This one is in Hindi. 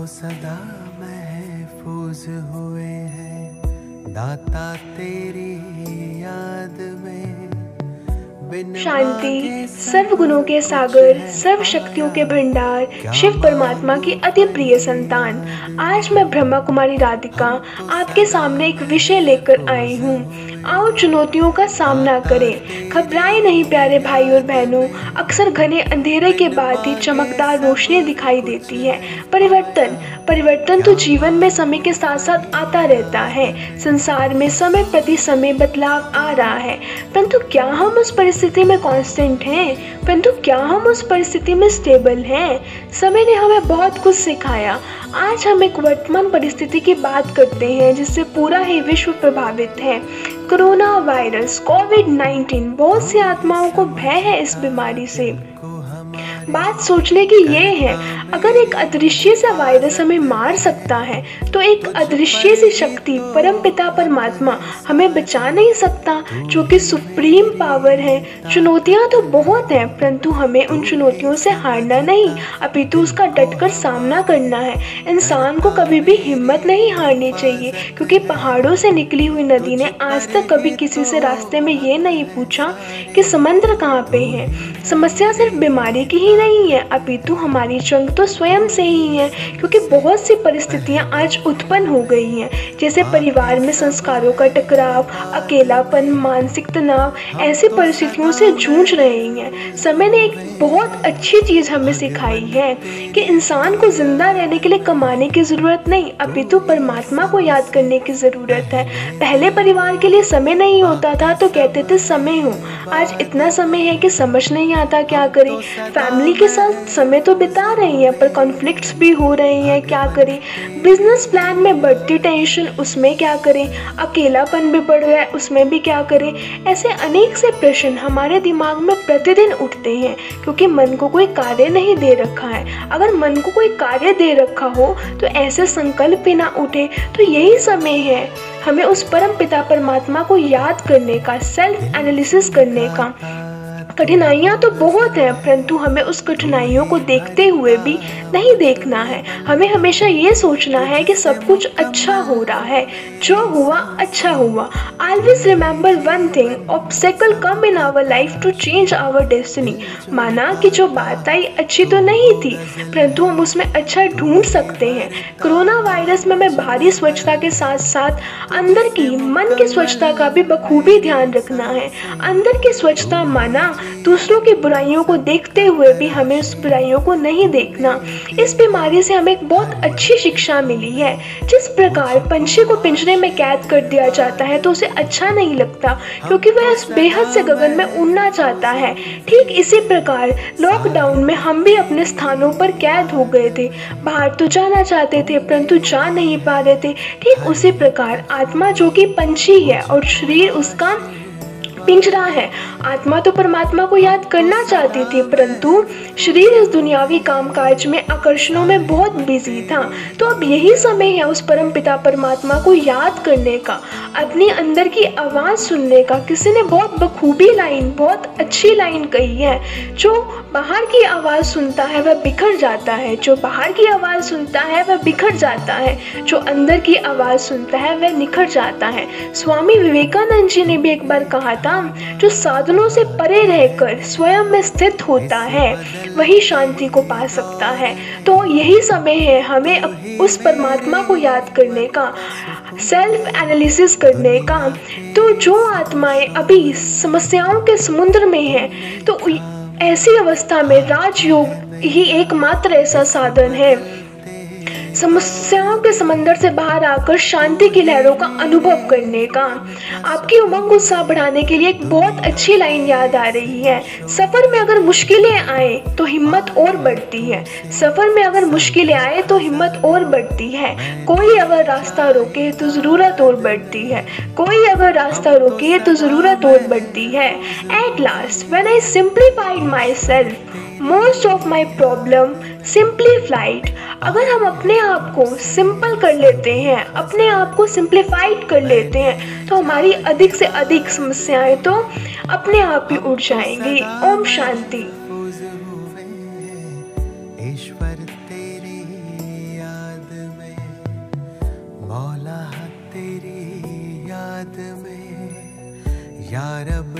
सदा महफूज हुए हैं दाता तेरी याद में। शांति, सर्व गुणों के सागर, सर्व शक्तियों के भंडार, शिव परमात्मा की अति प्रिय संतान। आज मैं ब्रह्मा कुमारी राधिका आपके सामने एक विषय लेकर आई हूँ। आओ चुनौतियों का सामना करें, घबराएं नहीं प्यारे भाई और बहनों। अक्सर घने अंधेरे के बाद ही चमकदार रोशनी दिखाई देती है। परिवर्तन तो जीवन में समय के साथ साथ आता रहता है। संसार में समय प्रति समय बदलाव आ रहा है, परंतु क्या हम उस परिस्थिति में कांस्टेंट हैं? परंतु क्या हम उस परिस्थिति में स्टेबल हैं? समय ने हमें बहुत कुछ सिखाया। आज हम एक वर्तमान परिस्थिति की बात करते हैं जिससे पूरा ही विश्व प्रभावित है। कोरोना वायरस कोविड-19। बहुत सी आत्माओं को भय है इस बीमारी से। बात सोचने की ये है, अगर एक अदृश्य सा वायरस हमें मार सकता है तो एक अदृश्य सी शक्ति परमपिता परमात्मा हमें बचा नहीं सकता, जो कि सुप्रीम पावर है। चुनौतियां तो बहुत हैं, परंतु हमें उन चुनौतियों से हारना नहीं, अपितु उसका डटकर सामना करना है। इंसान को कभी भी हिम्मत नहीं हारनी चाहिए, क्योंकि पहाड़ों से निकली हुई नदी ने आज तक कभी किसी से रास्ते में ये नहीं पूछा कि समुद्र कहाँ पे है। समस्या सिर्फ बीमारी की ही नहीं है, अपितु हमारी जंग तो स्वयं से ही है, क्योंकि बहुत सी परिस्थितियां आज उत्पन्न हो गई हैं, जैसे परिवार में संस्कारों का टकराव, अकेलापन, मानसिक तनाव। ऐसी परिस्थितियों से जूझ रहे हैं। समय ने एक बहुत अच्छी चीज हमें सिखाई है कि इंसान को जिंदा रहने के लिए कमाने की जरूरत नहीं, अपितु परमात्मा को याद करने की जरूरत है। पहले परिवार के लिए समय नहीं होता था तो कहते थे समय हो। आज इतना समय है कि समझ नहीं आता क्या करें। फैमिली के साथ समय तो बिता रहे हैं, पर कॉन्फ्लिक्ट्स भी हो रहे हैं, क्या करें। बिजनेस प्लान में बढ़ती टेंशन, उसमें क्या करें। अकेलापन भी बढ़ रहा है, उसमें भी क्या करें। ऐसे अनेक से प्रश्न हमारे दिमाग में प्रतिदिन उठते हैं, क्योंकि मन को कोई कार्य नहीं दे रखा है। अगर मन को कोई कार्य दे रखा हो तो ऐसे संकल्प भी ना उठे। तो यही समय है हमें उस परम पिता परमात्मा को याद करने का, सेल्फ एनालिसिस करने का। कठिनाइयाँ तो बहुत हैं, परंतु हमें उस कठिनाइयों को देखते हुए भी नहीं देखना है। हमें हमेशा ये सोचना है कि सब कुछ अच्छा हो रहा है, जो हुआ अच्छा हुआ। Always remember one thing, obstacle come in our life to change our destiny। माना कि जो बात आई अच्छी तो नहीं थी, परंतु हम उसमें अच्छा ढूंढ सकते हैं। कोरोना वायरस में हमें बाहरी स्वच्छता के साथ साथ अंदर की, मन की स्वच्छता का भी बखूबी ध्यान रखना है। अंदर की स्वच्छता माना दूसरों की बुराइयों को देखते हुए भी हमें उस बुराइयों को नहीं देखना। इस बीमारी से हमें एक बहुत अच्छी शिक्षा मिली है। जिस प्रकार पंछी को पिंजरे में कैद कर दिया जाता है तो उसे अच्छा नहीं लगता, क्योंकि वह इस बेहद से गगन में उड़ना चाहता है। ठीक इसी प्रकार लॉकडाउन में हम भी अपने स्थानों पर कैद हो गए थे। बाहर तो जाना चाहते थे, परंतु जा नहीं पा रहे थे। ठीक उसी प्रकार आत्मा, जो कि पंछी है और शरीर उसका पिंजरा है। आत्मा तो परमात्मा को याद करना चाहती थी, परंतु शरीर इस दुनियावी कामकाज में, आकर्षणों में बहुत बिजी था। तो अब यही समय है उस परम पिता परमात्मा को याद करने का, अपने अंदर की आवाज़ सुनने का। किसी ने बहुत बखूबी लाइन, बहुत अच्छी लाइन कही है, जो बाहर की आवाज़ सुनता है वह बिखर जाता है, जो बाहर की आवाज़ सुनता है वह बिखर जाता है, जो अंदर की आवाज़ सुनता है वह निखर जाता है। स्वामी विवेकानंद जी ने भी एक बार कहा था, जो साधनों से परे रहकर स्वयं में स्थित होता है वही शांति को पा सकता है। तो यही समय है हमें उस परमात्मा को याद करने का, सेल्फ एनालिसिस करने का। तो जो आत्माएं अभी समस्याओं के समुद्र में हैं, तो ऐसी अवस्था में राजयोग ही एकमात्र ऐसा साधन है समस्याओं के समंदर से बाहर आकर शांति की लहरों का अनुभव करने का। आपकी उमंग उत्साह बढ़ाने के लिए एक बहुत अच्छी लाइन याद आ रही है। सफर में अगर मुश्किलें आए तो हिम्मत और बढ़ती है। सफर में अगर मुश्किलें आए तो हिम्मत और बढ़ती है। कोई अगर रास्ता रोके तो जरूरत और बढ़ती है। कोई अगर रास्ता रोके तो जरूरत और बढ़ती है। At last, when I simplified myself, most of my problem simplified। अगर हम अपने आप को सिंपल कर लेते हैं, अपने आप को सिंप्लीफाइड कर लेते हैं, तो हमारी अधिक से अधिक समस्याएं तो अपने आप ही उड़ जाएंगी। ओम शांति। ईश्वर तेरी याद याद में, यार अब